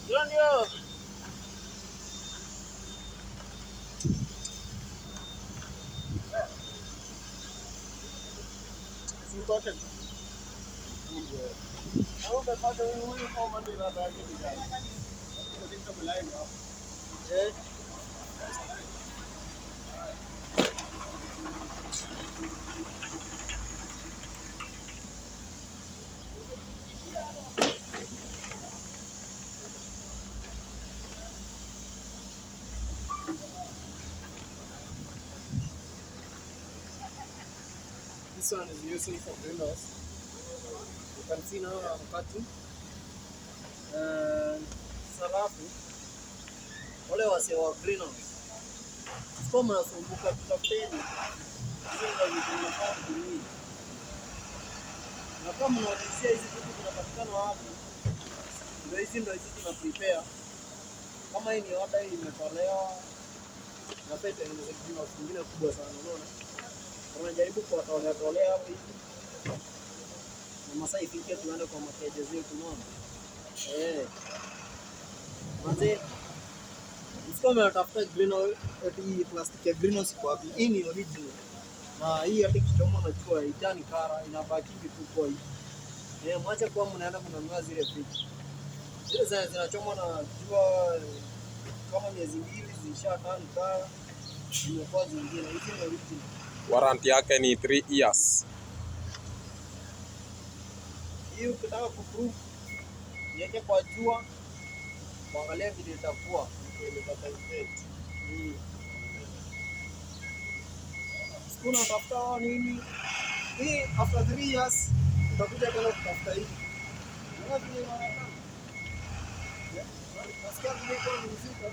Ndio. Sitoke. Au umepata huyu kwa mandira yake kijana. Ndio mlaini hapo. Eh. This one is useful for greenhouse. You can see now I'm cutting. Salafu wale wase wa greenhouse. Sio mnasumbuka tutapeni. Sio ndio mnafanya nini? Na kama mnawadisia hizi vitu zinapatikana wapi? Ndio hizi tuna prepare. Kama hii ni order hii imetolewa na pete ni greenhouse nyingine kubwa sana unaona? Tunajaribu kuwatolea hapo hivi. Na masaa ifike tuende kwa mateja zetu unaona? Manze msikome natafuta greenhouse hii plastic ya greenhouse kwa wapi? Hii ni original. Na hii hadi kichomo na jua itani kara inabaki tu kwa hii. Mwache kwa mnaenda kununua zile fridge. Zile zinachomwa na jua kama miezi mbili zishatani kara. Zimekuwa zingine hizi ni original. Warranty yake ni 3 years. Hii ukitaka kuprove niweke kwa jua kuangalia vile itakuwa imepata effect. Kuna tafuta nini? Hii after 3 years utakuja tena kutafuta hii. Unaona vile inaonekana? Nasikia vile kwa mzito.